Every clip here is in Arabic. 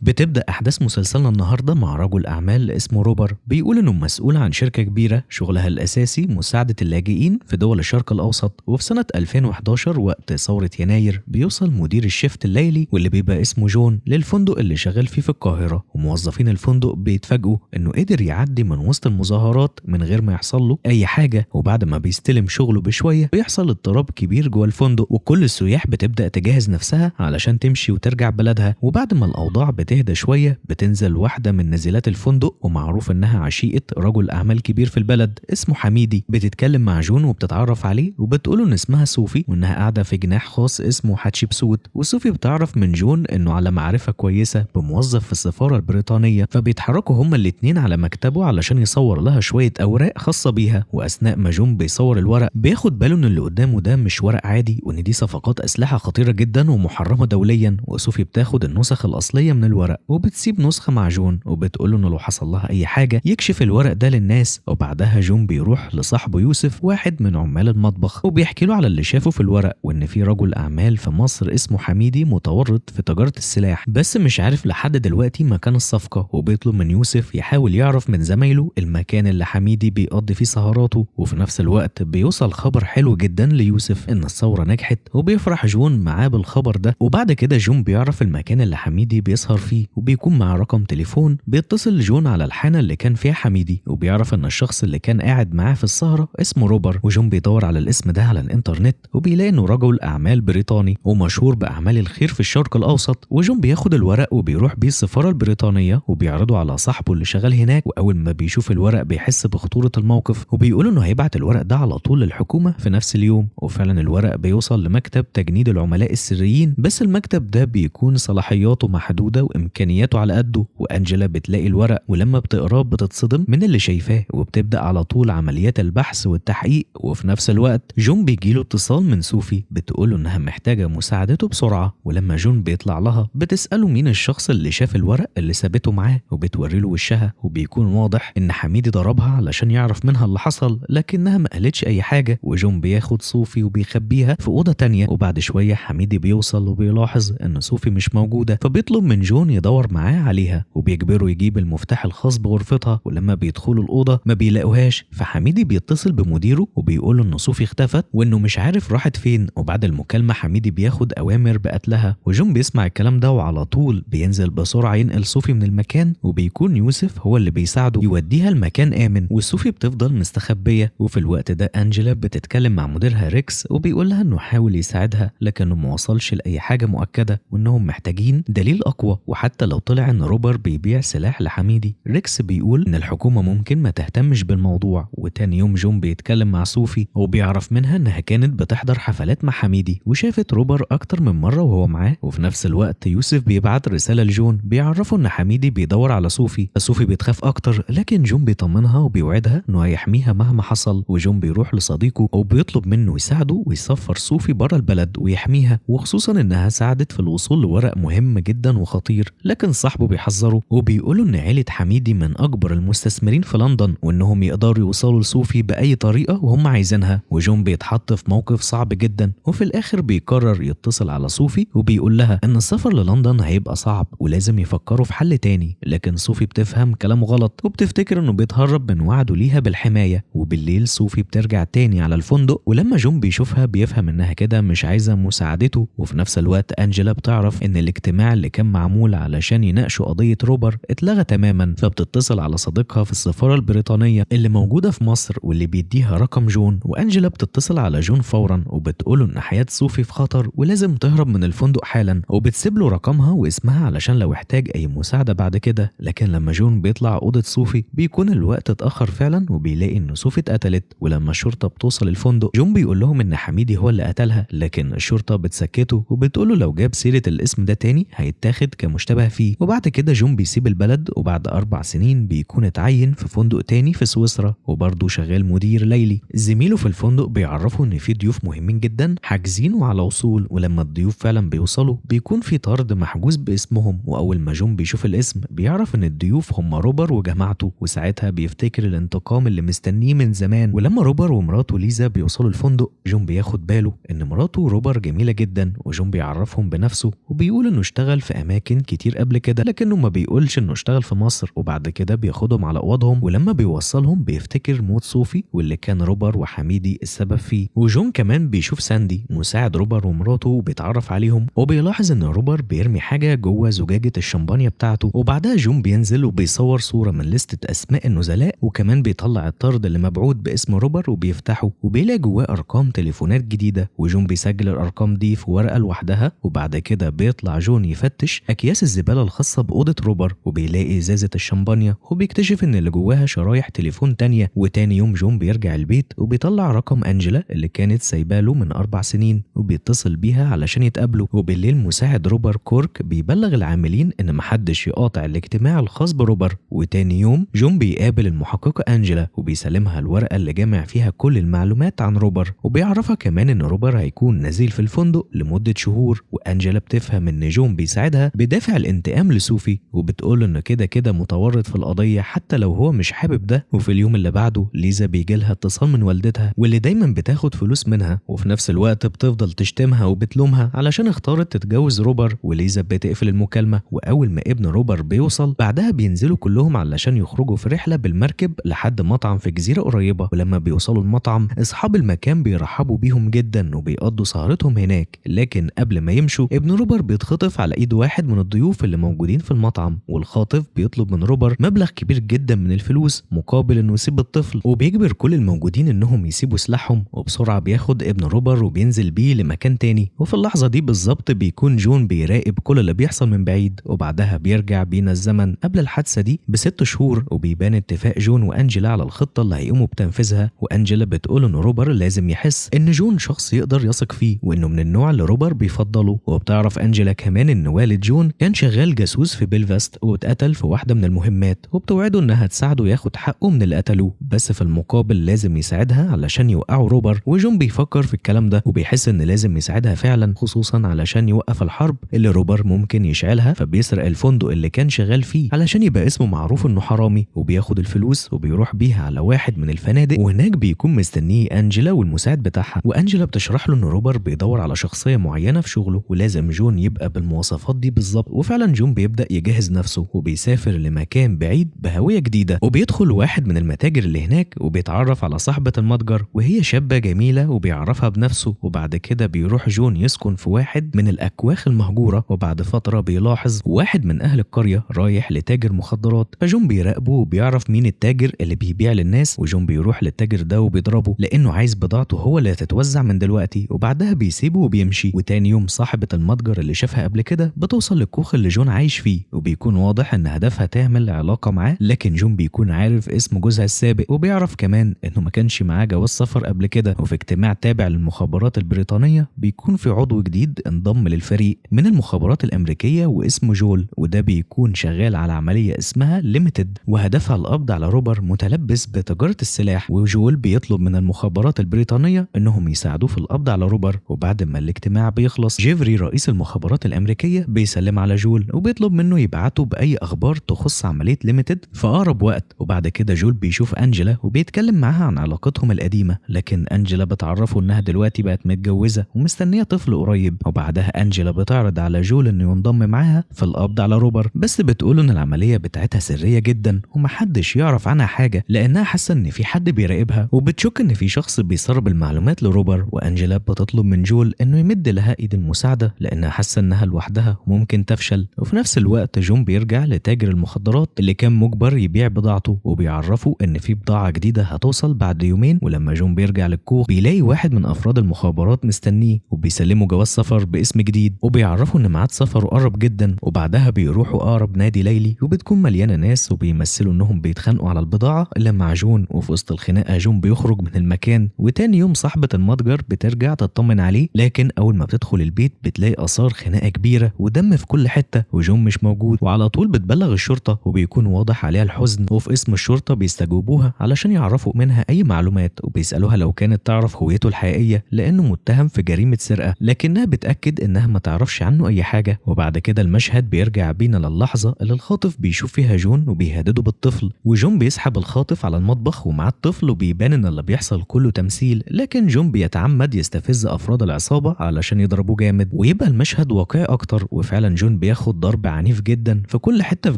بتبدأ أحداث مسلسلنا النهاردة مع رجل أعمال اسمه روبر بيقول إنه مسؤول عن شركة كبيرة شغلها الأساسي مساعدة اللاجئين في دول الشرق الأوسط. وفي سنة 2011 وقت ثورة يناير بيوصل مدير الشفت الليلي واللي بيبقى اسمه جون للفندق اللي شغال فيه في القاهرة، وموظفين الفندق بيتفاجئوا إنه قدر يعدي من وسط المظاهرات من غير ما يحصل له أي حاجة. وبعد ما بيستلم شغله بشوية بيحصل اضطراب كبير جوه الفندق، وكل السياح بتبدأ تجهز نفسها علشان تمشي وترجع بلدها. وبعد ما الأوضاع بتهدى شوية بتنزل واحدة من نازلات الفندق ومعروف إنها عشيقة رجل أعمال كبير في البلد اسمه حميدي. بتتكلم مع جون وبتتعرف عليه وبتقوله إن اسمها صوفي وإنها قاعدة في جناح خاص اسمه حتشبسوت. وصوفي بتعرف من جون إنه على معرفة كويسة بموظف في السفارة البريطانية، فبيتحركوا هما الاتنين على مكتبه علشان يصور لها شوية أوراق خاصة بيها. وأثناء ما جون بيصور الورق بياخد باله إن اللي قدامه ده مش ورق عادي، وإن دي صفقات أسلحة خطيرة جدا ومحرمة دوليا. وصوفي بتاخد النسخ الأصلية من الورق وبتسيب نسخة مع جون وبتقوله إنه لو حصل لها أي حاجة يكشف الورق ده للناس. وبعدها جون بيروح لصاحبه يوسف واحد من عمال المطبخ وبيحكي له على اللي شافه في الورق، وإن في رجل أعمال في مصر اسمه حميدي متورط في تجارة السلاح بس مش عارف لحد دلوقتي مكان الصفقة. وبيطلب من يوسف يحاول يعرف من زمايله المكان اللي حميدي بيقضي فيه سهراته. وفي نفس الوقت بيوصل خبر حلو جدا ليوسف إن الثورة نجحت، وبيفرح جون معاه بالخبر ده. وبعد كده جون بيعرف المكان اللي حميدي بيسهر فيه وبيكون معاه رقم تليفون. بيتصل جون على الحانة اللي كان فيها حميدي وبيعرف ان الشخص اللي كان قاعد معاه في السهرة اسمه روبر. وجون بيدور على الاسم ده على الانترنت وبيلاقي انه رجل اعمال بريطاني ومشهور باعمال الخير في الشرق الاوسط. وجون بياخد الورق وبيروح بيه السفارة البريطانية وبيعرضه على صاحبه اللي شغال هناك. واول ما بيشوف الورق بيحس بخطورة الموقف وبيقول انه هيبعت الورق ده على طول للحكومة في نفس اليوم. وفعلا الورق بيوصل لمكتب تجنيد العملاء السريين، بس المكتب ده بيكون صلاحياته محدودة وامكانياته على قده. وانجلا بتلاقي الورق ولما بتقراه بتتصدم من اللي شايفاه وبتبدا على طول عمليات البحث والتحقيق. وفي نفس الوقت جون بيجيله اتصال من صوفي بتقوله انها محتاجه مساعدته بسرعه. ولما جون بيطلع لها بتساله مين الشخص اللي شاف الورق اللي سابته معاه وبتوري له وشها، وبيكون واضح ان حميدي ضربها علشان يعرف منها اللي حصل لكنها ما قالتش اي حاجه. وجون بياخد صوفي وبيخبيها في اوضه تانية. وبعد شويه حميدي بيوصل وبيلاحظ ان صوفي مش موجوده، فبيطلب من جون يدور معاه عليها وبيجبره يجيب المفتاح الخاص بغرفتها. ولما بيدخلوا الأوضة ما بيلاقوهاش، فحميدي بيتصل بمديره وبيقوله إن صوفي اختفت وإنه مش عارف راحت فين. وبعد المكالمة حميدي بياخد أوامر بقتلها. وجون بيسمع الكلام ده وعلى طول بينزل بسرعة ينقل صوفي من المكان، وبيكون يوسف هو اللي بيساعده يوديها المكان آمن. وصوفي بتفضل مستخبية. وفي الوقت ده أنجلا بتتكلم مع مديرها ريكس وبيقول لها إنه حاول يساعدها لكنه ما وصلش لأي حاجة مؤكدة وإنهم محتاجين دليل أقوى. وحتى لو طلع إن روبر بيبيع سلاح لحميدي، ريكس بيقول إن الحكومة ممكن ما تهتمش بالموضوع. وتاني يوم جون بيتكلم مع صوفي وبيعرف منها إنها كانت بتحضر حفلات مع حميدي وشافت روبر أكتر من مرة وهو معاه. وفي نفس الوقت يوسف بيبعت رسالة لجون بيعرفه إن حميدي بيدور على صوفي. صوفي بتخاف أكتر لكن جون بيطمنها وبيوعدها إنه هيحميها مهما حصل. وجون بيروح لصديقه وبيطلب منه يساعده ويسفر صوفي بره البلد ويحميها، وخصوصا إنها ساعدت في الوصول لورق مهم جدا وخطير. لكن صاحبه بيحذره وبيقولوا إن عيلة حميدي من أكبر المستثمرين في لندن وإنهم يقدروا يوصلوا لصوفي بأي طريقة وهم عايزينها. وجون بيتحط في موقف صعب جدا، وفي الآخر بيقرر يتصل على صوفي وبيقول لها إن السفر للندن هيبقى صعب ولازم يفكروا في حل تاني. لكن صوفي بتفهم كلامه غلط وبتفتكر إنه بيتهرب من وعده ليها بالحماية. وبالليل صوفي بترجع تاني على الفندق، ولما جون بيشوفها بيفهم إنها كده مش عايزة مساعدته. وفي نفس الوقت أنجلا بتعرف إن الاجتماع اللي كان معمول علشان يناقشوا قضية روبر اتلغى تماما، فبتتصل على صديقها في السفارة البريطانية اللي موجودة في مصر واللي بيديها رقم جون. وأنجلا بتتصل على جون فورا وبتقوله إن حياة صوفي في خطر ولازم تهرب من الفندق حالا، وبتسيب له رقمها واسمها علشان لو احتاج أي مساعدة بعد كده. لكن لما جون بيطلع أوضة صوفي بيكون الوقت اتأخر فعلا وبيلاقي إن صوفي اتقتلت. ولما الشرطة بتوصل الفندق جون بيقول لهم إن حميدي هو اللي قتلها، لكن الشرطة بتسكته وبتقوله لو جاب سيرة الاسم ده تاني هيتاخد كمشتبه فيه. وبعد كده جون بيسيب البلد، وبعد 4 سنين بيكون اتعين في فندق تاني في سويسرا وبرضه شغال مدير ليلي. زميله في الفندق بيعرفه ان في ضيوف مهمين جدا حاجزين على وصول، ولما الضيوف فعلا بيوصلوا بيكون في طرد محجوز باسمهم. واول ما جون بيشوف الاسم بيعرف ان الضيوف هم روبر وجماعته، وساعتها بيفتكر الانتقام اللي مستنيه من زمان. ولما روبر ومراته ليزا بيوصلوا الفندق جون بياخد باله ان مراته روبر جميلة جدا، وجون بيعرفهم بنفسه وبيقول انه اشتغل في اماكن كتير كتير قبل كده، لكنه ما بيقولش إنه اشتغل في مصر. وبعد كده بياخدهم على أوضهم، ولما بيوصلهم بيفتكر موت صوفي واللي كان روبر وحميدي السبب فيه. وجون كمان بيشوف ساندي مساعد روبر ومراته وبيتعرف عليهم، وبيلاحظ إن روبر بيرمي حاجة جوه زجاجة الشمبانيا بتاعته. وبعدها جون بينزل وبيصور صورة من لستة أسماء النزلاء، وكمان بيطلع الطرد اللي مبعوث باسم روبر وبيفتحه وبيلاقي جواه أرقام تليفونات جديدة. وجون بيسجل الأرقام دي في ورقة لوحدها. وبعد كده بيطلع جون يفتش أكياس الزبالة الخاصة بأوضة روبر، وبيلاقي إزازة الشمبانيا وبيكتشف إن اللي جواها شرايح تليفون تانية. وتاني يوم جون بيرجع البيت وبيطلع رقم أنجلا اللي كانت سايباله من 4 سنين وبيتصل بيها علشان يتقابلوا. وبالليل مساعد روبر كورك بيبلغ العاملين إن محدش يقاطع الاجتماع الخاص بروبر. وتاني يوم جون بيقابل المحققة أنجلا وبيسلمها الورقة اللي جامع فيها كل المعلومات عن روبر، وبيعرفها كمان إن روبر هيكون نزيل في الفندق لمدة شهور. وأنجلا بتفهم إن جون بيساعدها بدافع الانتقام لصوفي، وبتقول إنه كده كده متورط في القضية حتى لو هو مش حابب ده. وفي اليوم اللي بعده ليزا بيجيلها اتصال من والدتها واللي دايما بتاخد فلوس منها، وفي نفس الوقت بتفضل تشتمها وبتلومها علشان اختارت تتجوز روبر. وليزا بتقفل المكالمة، وأول ما ابن روبر بيوصل بعدها بينزلوا كلهم علشان يخرجوا في رحلة بالمركب لحد مطعم في جزيرة قريبة. ولما بيوصلوا المطعم أصحاب المكان بيرحبوا بيهم جدا وبيقضوا سهرتهم هناك. لكن قبل ما يمشوا ابن روبر بيتخطف على ايد واحد من الضيوف اللي موجودين في المطعم، والخاطف بيطلب من روبر مبلغ كبير جدا من الفلوس مقابل انه يسيب الطفل، وبيجبر كل الموجودين انهم يسيبوا سلاحهم. وبسرعة بياخد ابن روبر وبينزل بيه لمكان تاني. وفي اللحظة دي بالظبط بيكون جون بيراقب كل اللي بيحصل من بعيد. وبعدها بيرجع بينا الزمن قبل الحادثة دي ب6 شهور، وبيبان اتفاق جون وأنجلا على الخطة اللي هيقوموا بتنفيذها. وأنجلا بتقول ان روبر لازم يحس ان جون شخص يقدر يثق فيه وانه من النوع اللي روبر بيفضله. وبتعرف أنجلا كمان ان والد جون كان شغال جاسوس في بيلفاست واتقتل في واحدة من المهمات، وبتوعده انها تساعده ياخد حقه من اللي قتلوه، بس في المقابل لازم يساعدها علشان يوقعوا روبر. وجون بيفكر في الكلام ده وبيحس ان لازم يساعدها فعلا، خصوصا علشان يوقف الحرب اللي روبر ممكن يشعلها. فبيسرق الفندق اللي كان شغال فيه علشان يبقى اسمه معروف انه حرامي، وبياخد الفلوس وبيروح بيها على واحد من الفنادق، وهناك بيكون مستنيه أنجلا والمساعد بتاعها. وأنجلا بتشرح له ان روبر بيدور على شخصية معينة في شغله ولازم جون يبقى بالمواصفات دي بالظبط. وفعلا جون بيبدأ يجهز نفسه وبيسافر لمكان بعيد بهوية جديدة، وبيدخل واحد من المتاجر اللي هناك وبيتعرف على صاحبة المتجر وهي شابة جميلة وبيعرفها بنفسه. وبعد كده بيروح جون يسكن في واحد من الأكواخ المهجورة. وبعد فترة بيلاحظ واحد من أهل القرية رايح لتاجر مخدرات، فجون بيراقبه وبيعرف مين التاجر اللي بيبيع للناس. وجون بيروح للتاجر ده وبيضربه لأنه عايز بضاعته هو اللي هتتوزع من دلوقتي. وبعدها بيسيبه وبيمشي. وتاني يوم صاحبة المتجر اللي شافها قبل كده بتوصل للكوخ اللي جون عايش فيه، وبيكون واضح ان هدفها تعمل علاقة معاه. لكن جون بيكون عارف اسم جوزها السابق، وبيعرف كمان انه ما كانش معاه جواز سفر قبل كده. وفي اجتماع تابع للمخابرات البريطانية بيكون في عضو جديد انضم للفريق من المخابرات الامريكية واسمه جول، وده بيكون شغال على عملية اسمها ليميتد وهدفها القبض على روبر متلبس بتجارة السلاح. وجول بيطلب من المخابرات البريطانية انهم يساعدوه في القبض على روبر. وبعد ما الاجتماع بيخلص جيفري رئيس المخابرات الامريكية بيسلم على جول وبيطلب منه يبعته بأي أخبار تخص عملية ليميتد في أقرب وقت. وبعد كده جول بيشوف أنجلا وبيتكلم معاها عن علاقتهم القديمة، لكن أنجلا بتعرفه إنها دلوقتي بقت متجوزة ومستنية طفل قريب. وبعدها أنجلا بتعرض على جول إنه ينضم معاها في القبض على روبر، بس بتقوله إن العملية بتاعتها سرية جدا ومحدش يعرف عنها حاجة لأنها حاسة إن في حد بيراقبها، وبتشك إن في شخص بيسرب المعلومات لروبر. وأنجلا بتطلب من جول إنه يمد لها إيد المساعدة لأنها حاسة إنها لوحدها وممكن تفشل. وفي نفس الوقت جون بيرجع لتاجر المخدرات اللي كان مجبر يبيع بضاعته، وبيعرفه ان في بضاعة جديدة هتوصل بعد يومين. ولما جون بيرجع للكوخ بيلاقي واحد من افراد المخابرات مستنيه وبيسلمه جواز سفر باسم جديد، وبيعرفه ان ميعاد سفره قرب جدا. وبعدها بيروحوا اقرب نادي ليلي وبتكون مليانة ناس وبيمثلوا انهم بيتخانقوا على البضاعة اللي مع جون. وفي وسط الخناقة جون بيخرج من المكان، وتاني يوم صاحبة المتجر بترجع تطمن عليه، لكن اول ما بتدخل البيت بتلاقي اثار خناقة كبيرة ودم في كل حتة وجون مش موجود. وعلى طول بتبلغ الشرطة وبيكون واضح عليها الحزن، وفي اسم الشرطة بيستجوبوها علشان يعرفوا منها أي معلومات، وبيسألوها لو كانت تعرف هويته الحقيقية لأنه متهم في جريمة سرقة، لكنها بتأكد إنها ما تعرفش عنه أي حاجة. وبعد كده المشهد بيرجع بينا للحظة اللي الخاطف بيشوف فيها جون وبيهدده بالطفل، وجون بيسحب الخاطف على المطبخ ومع الطفل، وبيبان إن اللي بيحصل كله تمثيل، لكن جون بيتعمد يستفز أفراد العصابة علشان يضربوه جامد ويبقى المشهد واقعي أكتر. وفعلا جون جون بياخد ضرب عنيف جدا في كل حتة في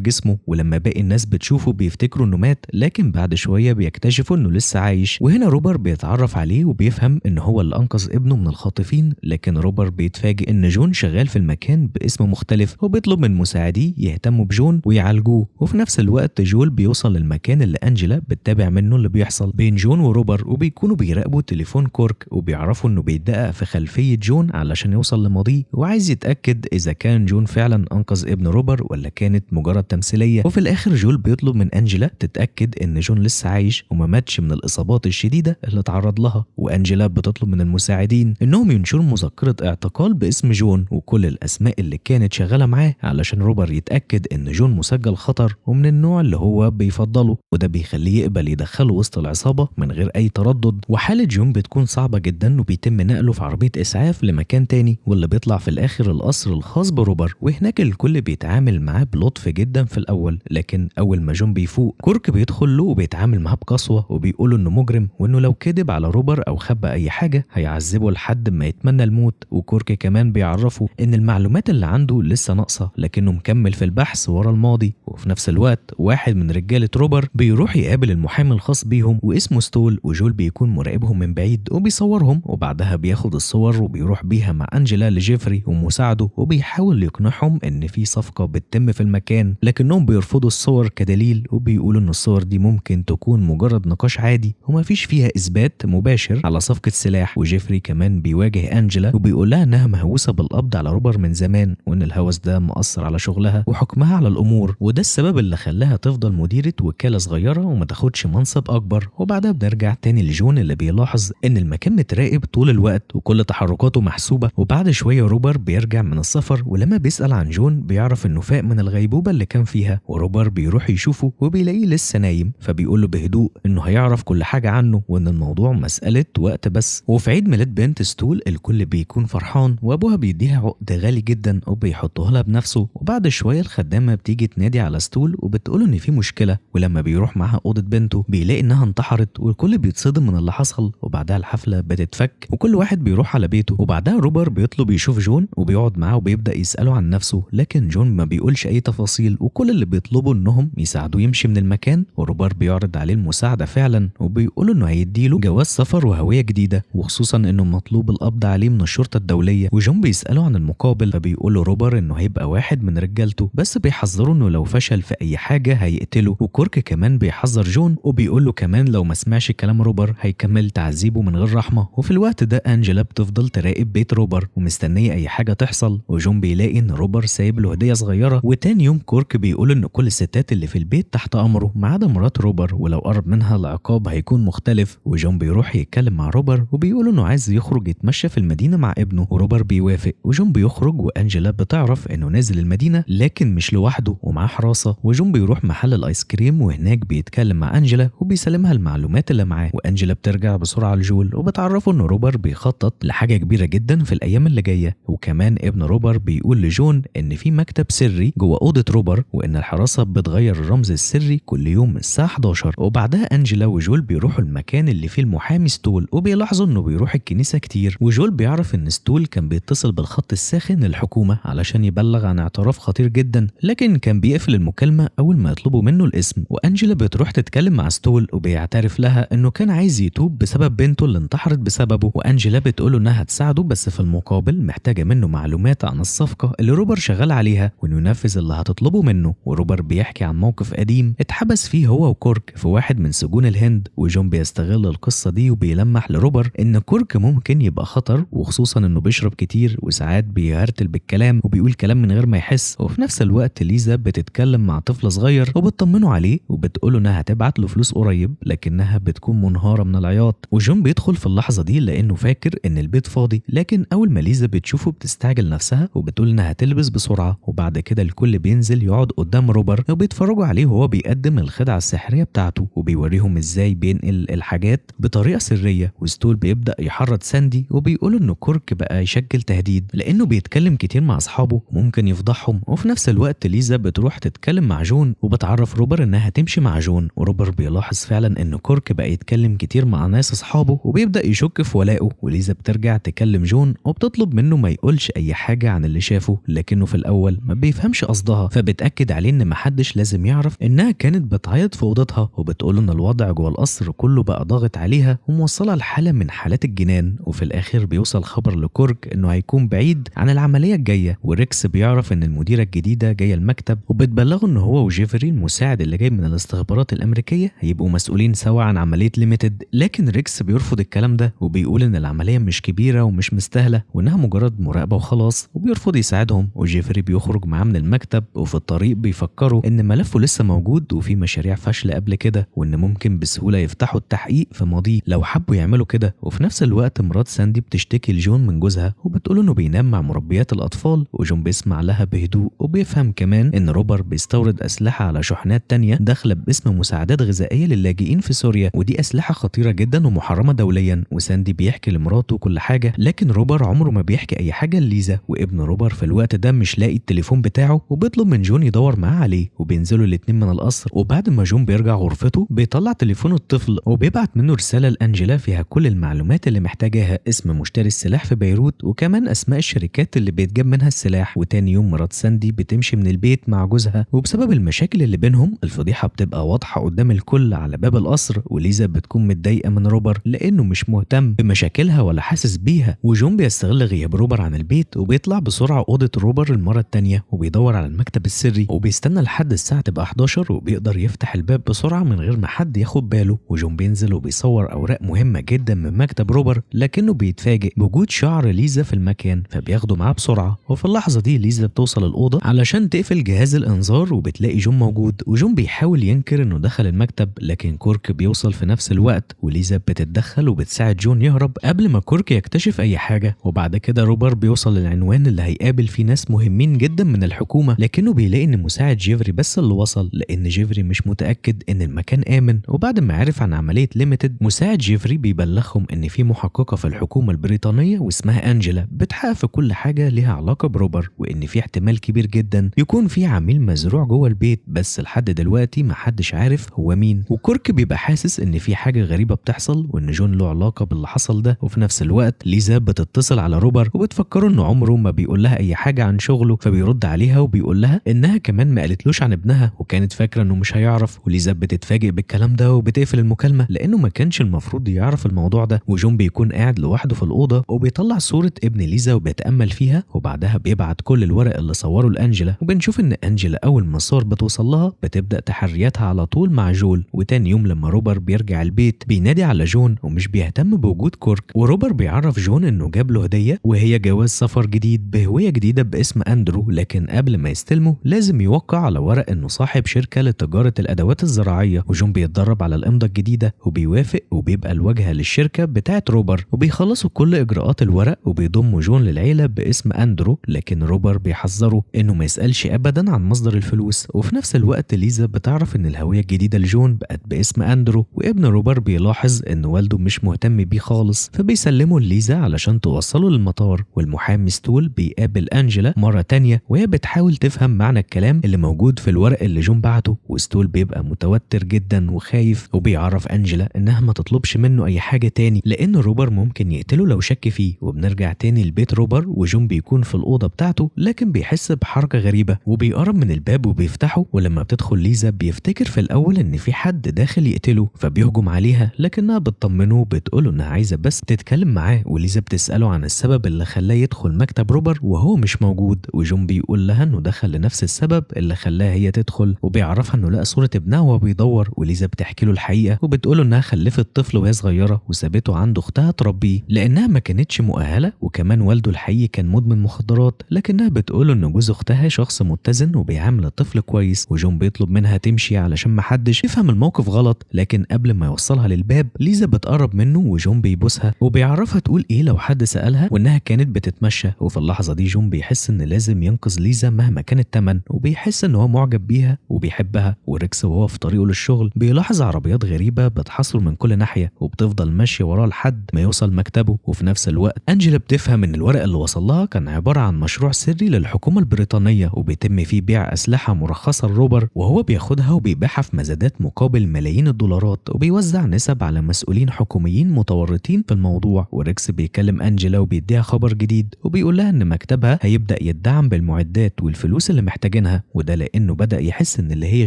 جسمه، ولما باقي الناس بتشوفه بيفتكروا انه مات، لكن بعد شوية بيكتشفوا انه لسه عايش. وهنا روبر بيتعرف عليه وبيفهم ان هو اللي انقذ ابنه من الخاطفين، لكن روبر بيتفاجئ ان جون شغال في المكان باسم مختلف، وبيطلب من مساعديه يهتموا بجون ويعالجوه. وفي نفس الوقت جول بيوصل للمكان اللي انجلا بتتابع منه اللي بيحصل بين جون وروبر، وبيكونوا بيراقبوا تليفون كورك، وبيعرفوا انه بيدقق في خلفية جون علشان يوصل لماضيه، وعايز يتأكد اذا كان جون فعلا انقذ ابن روبر ولا كانت مجرد تمثيلية. وفي الاخر جول بيطلب من انجلا تتأكد ان جون لسه عايش وما ماتش من الاصابات الشديدة اللي اتعرض لها، وانجلا بتطلب من المساعدين انهم ينشروا مذكرة اعتقال باسم جون وكل الاسماء اللي كانت شغالة معاه، علشان روبر يتأكد ان جون مسجل خطر ومن النوع اللي هو بيفضله، وده بيخليه يقبل يدخله وسط العصابة من غير اي تردد. وحالة جون بتكون صعبة جدا، وبيتم نقله في عربية اسعاف لمكان تاني، واللي بيطلع في الاخر القصر الخاص بروبر، وهناك الكل بيتعامل معاه بلطف جدا في الاول، لكن اول ما جون بيفوق كورك بيدخل له وبيتعامل معاه بقسوة، وبيقوله انه مجرم، وانه لو كذب على روبر او خبى اي حاجة هيعذبه لحد ما يتمنى الموت. وكورك كمان بيعرفه ان المعلومات اللي عنده لسه ناقصة، لكنه مكمل في البحث ورا الماضي. وفي نفس الوقت واحد من رجالة روبر بيروح يقابل المحامي الخاص بيهم واسمه ستول، وجول بيكون مراقبهم من بعيد وبيصورهم، وبعدها بياخد الصور وبيروح بيها مع انجلا لجيفري ومساعده، وبيحاول يقنعهم ان في صفقة بتتم في المكان، لكنهم بيرفضوا الصور كدليل، وبيقولوا ان الصور دي ممكن تكون مجرد نقاش عادي وما فيش فيها اثبات مباشر على صفقة سلاح. وجيفري كمان بيواجه انجلا وبيقول لها انها مهووسة بالقبض على روبر من زمان، وان الهوس ده مأثر على شغلها وحكمها على الامور، وده السبب اللي خلاها تفضل مديرة وكالة صغيرة وما تاخدش منصب اكبر. وبعدها بنرجع تاني لجون اللي بيلاحظ ان المكان متراقب طول الوقت وكل تحركاته محسوبة. وبعد شوية روبر بيرجع من السفر، ولما بيسأل عن جون بيعرف انه فاق من الغيبوبة اللي كان فيها، وروبر بيروح يشوفه وبيلاقيه لسه نايم، فبيقول له بهدوء انه هيعرف كل حاجة عنه وان الموضوع مسألة وقت بس. وفي عيد ميلاد بنت ستول الكل بيكون فرحان، وابوها بيديها عقد غالي جدا وبيحطه لها بنفسه. وبعد شوية الخدامة بتيجي تنادي على ستول وبتقوله ان في مشكلة، ولما بيروح معاها اوضة بنته بيلاقي انها انتحرت، والكل بيتصدم من اللي حصل. وبعدها الحفلة بتتفك وكل واحد بيروح على بيته. وبعدها روبر بيطلب يشوف جون وبيقعد معاه وبيبدأ يسأله عن نفسه، لكن جون ما بيقولش اي تفاصيل، وكل اللي بيطلبوا انهم يساعدوه يمشي من المكان. وروبر بيعرض عليه المساعدة فعلا، وبيقول انه هيديله جواز سفر وهوية جديدة، وخصوصا انه مطلوب القبض عليه من الشرطة الدولية. وجون بيسأله عن المقابل، فبيقول له روبر انه هيبقى واحد من رجالته، بس بيحذره انه لو فشل في اي حاجة هيقتله. وكورك كمان بيحذر جون وبيقول له كمان لو ما سمعش كلام روبر هيكمل تعذيبه من غير رحمة. وفي الوقت ده انجلا بتفضل تراقب بيت روبر ومستنية اي حاجة تحصل، وجون بيلاقي ان روبر سايب له هدية صغيرة. وتاني يوم كورك بيقول ان كل الستات اللي في البيت تحت امره ما عدا مرات روبر، ولو قرب منها العقاب هيكون مختلف. وجون بيروح يتكلم مع روبر وبيقول انه عايز يخرج يتمشى في المدينة مع ابنه، وروبر بيوافق. وجون بيخرج وانجلا بتعرف انه نازل المدينة لكن مش لوحده ومعاه حراسة. وجون بيروح محل الايس كريم وهناك بيتكلم مع انجلا وبيسلمها المعلومات اللي معاه. وانجلا بترجع بسرعة لجول وبتعرفه ان روبر بيخطط لحاجة كبيرة جدا في الايام اللي جاية. وكمان ابن روبر بيقول لجون ان في مكتب سري جوه اوضة روبر، وان الحراسة بتغير الرمز السري كل يوم الساعة 11. وبعدها انجلا وجول بيروحوا المكان اللي فيه المحامي ستول، وبيلاحظوا انه بيروح الكنيسة كتير. وجول بيعرف ان ستول كان بيتصل بالخط الساخن للحكومة علشان يبلغ عن اعتراف خطير جدا، لكن كان بيقفل المكالمة اول ما يطلبوا منه الاسم. وانجلا بتروح تتكلم مع ستول وبيعترف لها انه كان عايز يتوب بسبب بنته اللي انتحرت بسببه. وانجلا بتقوله انها هتساعده بس في المقابل محتاجة منه معلومات عن الصفقة اللي روبر شغال عليها وانه ينفذ اللي هتطلبه منه. وروبر بيحكي عن موقف قديم اتحبس فيه هو وكورك في واحد من سجون الهند، وجون بيستغل القصة دي وبيلمح لروبر ان كورك ممكن يبقى خطر، وخصوصا انه بيشرب كتير وساعات بيهرتل بالكلام وبيقول كلام من غير ما يحس. وفي نفس الوقت ليزا بتتكلم مع طفل صغير وبتطمنه عليه وبتقوله انها هتبعت له فلوس قريب، لكنها بتكون منهارة من العياط. وجون بيدخل في اللحظة دي لانه فاكر ان البيت فاضي، لكن اول ما ليزا بتشوفه بتستعجل نفسها وبتقول انها هتلبس بسرعة. وبعد كده الكل بينزل يقعد قدام روبر وبيتفرجوا عليه وهو بيقدم الخدعة السحرية بتاعته، وبيوريهم ازاي بينقل الحاجات بطريقة سرية. وستول بيبدأ يحرض ساندي وبيقول انه كورك بقى يشكل تهديد لانه بيتكلم كتير مع اصحابه وممكن يفضحهم. وفي نفس الوقت ليزا بتروح تتكلم مع جون وبتعرف روبر انها تمشي مع جون. وروبر بيلاحظ فعلا ان كورك بقى يتكلم كتير مع ناس اصحابه وبيبدأ يشك في ولائه. وليزا بترجع تكلم جون وبتطلب منه ما يقولش اي حاجة عن اللي شافه، لكن لكنه في الأول ما بيفهمش قصدها، فبتأكد عليه إن محدش لازم يعرف إنها كانت بتعيط في أوضتها، وبتقوله إن الوضع جوه القصر كله بقى ضاغط عليها وموصلها لحالة من حالات الجنان. وفي الآخر بيوصل خبر لكورك إنه هيكون بعيد عن العملية الجاية، وريكس بيعرف إن المديرة الجديدة جاية المكتب وبتبلغه إن هو وجيفري المساعد اللي جاي من الاستخبارات الأمريكية هيبقوا مسؤولين سوا عن عملية ليميتد. لكن ريكس بيرفض الكلام ده وبيقول إن العملية مش كبيرة ومش مستاهلة وإنها مجرد مراقبة وخلاص، وبيرفض يساعدهم. وجيفري بيخرج معاه من المكتب، وفي الطريق بيفكروا إن ملفه لسه موجود وفي مشاريع فاشلة قبل كده وإن ممكن بسهولة يفتحوا التحقيق في ماضيه لو حبوا يعملوا كده. وفي نفس الوقت مرات ساندي بتشتكي لجون من جوزها وبتقول إنه بينام مع مربيات الأطفال، وجون بيسمع لها بهدوء وبيفهم كمان إن روبر بيستورد أسلحة على شحنات تانية داخلة باسم مساعدات غذائية للاجئين في سوريا، ودي أسلحة خطيرة جدا ومحرمة دوليا. وساندي بيحكي لمراته كل حاجة، لكن روبر عمره ما بيحكي أي حاجة لليزا. وابن روبر في الوقت ده مش لاقي التليفون بتاعه وبيطلب من جون يدور معاه عليه، وبينزلوا الاتنين من القصر. وبعد ما جون بيرجع غرفته بيطلع تليفون الطفل وبيبعت منه رسالة لأنجيلا فيها كل المعلومات اللي محتاجاها، اسم مشتري السلاح في بيروت وكمان أسماء الشركات اللي بيتجاب منها السلاح. وتاني يوم مرات ساندي بتمشي من البيت مع جوزها، وبسبب المشاكل اللي بينهم الفضيحة بتبقى واضحة قدام الكل على باب القصر. وليزا بتكون متضايقة من روبر لأنه مش مهتم بمشاكلها ولا حاسس بيها. وجون بيستغل غياب روبر عن البيت وبيطلع بسرعة أوضة روبر المرة التانية وبيدور على المكتب السري، وبيستنى لحد الساعة تبقى 11 وبيقدر يفتح الباب بسرعة من غير ما حد ياخد باله. وجون بينزل وبيصور أوراق مهمة جدا من مكتب روبر، لكنه بيتفاجئ بوجود شعر ليزا في المكان فبياخده معاه بسرعة. وفي اللحظة دي ليزا بتوصل الأوضة علشان تقفل جهاز الإنذار وبتلاقي جون موجود، وجون بيحاول ينكر إنه دخل المكتب لكن كورك بيوصل في نفس الوقت، وليزا بتتدخل وبتساعد جون يهرب قبل ما كورك يكتشف أي حاجة. وبعد كده روبر بيوصل للعنوان اللي هيقابل فيه ناس مهمين جدا من الحكومة، لكنه بيلاقي إن مساعد جيفري بس اللي وصل لأن جيفري مش متأكد إن المكان آمن. وبعد ما عرف عن عملية ليميتد مساعد جيفري بيبلغهم إن في محققة في الحكومة البريطانية واسمها أنجيلا بتحقق في كل حاجة ليها علاقة بروبر، وإن في احتمال كبير جدا يكون في عميل مزروع جوه البيت بس لحد دلوقتي محدش عارف هو مين. وكورك بيبقى حاسس إن في حاجة غريبة بتحصل وإن جون له علاقة باللي حصل ده. وفي نفس الوقت ليزا بتتصل على روبر وبتفكره إنه عمره ما بيقول لها أي حاجة عن شغله، فبيرد عليها وبيقول لها إنها كمان ما قالتلوش عن ابنها وكانت فاكرة إنه مش هيعرف. وليزا بتتفاجئ بالكلام ده وبتقفل المكالمة لأنه ما كانش المفروض يعرف الموضوع ده. وجون بيكون قاعد لوحده في الأوضة وبيطلع صورة ابن ليزا وبيتأمل فيها، وبعدها بيبعت كل الورق اللي صوره لأنجيلا. وبنشوف إن أنجيلا أول ما الصور بتوصل لها بتبدأ تحرياتها على طول مع جول. وتاني يوم لما روبر بيرجع البيت بينادي على جون ومش بيهتم بوجود كورك، وروبر بيعرف جون إنه جاب له هدية وهي جواز سفر جديد بهوية جديدة باسم أندرو، لكن قبل ما يستلمه لازم يوقع على ورق إنه صاحب شركة لتجارة الأدوات الزراعية. وجون بيتدرب على الإمضة الجديدة وبيوافق وبيبقى الواجهة للشركة بتاعة روبر، وبيخلصوا كل إجراءات الورق وبيضموا جون للعيلة باسم أندرو. لكن روبر بيحذره إنه ما يسألش أبدا عن مصدر الفلوس. وفي نفس الوقت ليزا بتعرف إن الهوية الجديدة لجون بقت باسم أندرو، وابن روبر بيلاحظ إن والده مش مهتم بيه خالص فبيسلمه لليزا علشان توصله للمطار. والمحامي ستول بيقابل أنجيلا مرة تانية وهي بتحاول تفهم معنى الكلام اللي موجود في الورق اللي جون بعته، وستول بيبقى متوتر جدا وخايف وبيعرف أنجيلا إنها ما تطلبش منه أي حاجة تاني لأن روبر ممكن يقتله لو شك فيه. وبنرجع تاني لبيت روبر وجون بيكون في الأوضة بتاعته لكن بيحس بحركة غريبة وبيقرب من الباب وبيفتحه، ولما بتدخل ليزا بيفتكر في الأول إن في حد داخل يقتله فبيهجم عليها، لكنها بتطمنه وبتقوله إنها عايزة بس تتكلم معاه. وليزا بتسأله عن السبب اللي خلاه يدخل مكتب روبر وهو مش موجود، وجون بيقول لها إنه دخل لنفس السبب اللي خلاها هي تدخل، وبيعرفها إنه لقى صورة ابنها وهو بيدور. وليزا بتحكي له الحقيقة وبتقوله إنها خلفت طفل وهي صغيرة وسابته عند أختها تربيه لأنها ما كانتش مؤهلة، وكمان والده الحقيقي كان مدمن مخدرات. لكنها بتقوله إن جوز أختها شخص متزن وبيعامل الطفل كويس. وجون بيطلب منها تمشي علشان محدش يفهم الموقف غلط، لكن قبل ما يوصلها للباب ليزا بتقرب منه وجون بيبوسها وبيعرفها تقول إيه لو حد سألها وإنها كانت بتتمشى. وفي اللحظة دي جون بيحس إن لازم ينقذ ليزا مهما كان التمن، وبيحس إن هو معجب بيها وبيحبها. وريكس وهو في طريقه للشغل بيلاحظ عربيات غريبة بتحصره من كل ناحية وبتفضل ماشية وراه لحد ما يوصل مكتبه. وفي نفس الوقت أنجيلا بتفهم إن الورق اللي وصل لها كان عبارة عن مشروع سري للحكومة البريطانية وبيتم فيه بيع أسلحة مرخصة لروبر، وهو بياخدها وبيبيعها في مزادات مقابل ملايين الدولارات وبيوزع نسب على مسؤولين حكوميين متورطين في الموضوع. وريكس بيكلم أنجيلا وبيديها خبر جديد وبيقول لها إن مكتبها هيبدأ بيبدأ يدعم بالمعدات والفلوس اللي محتاجينها، وده لأنه بدأ يحس إن اللي هي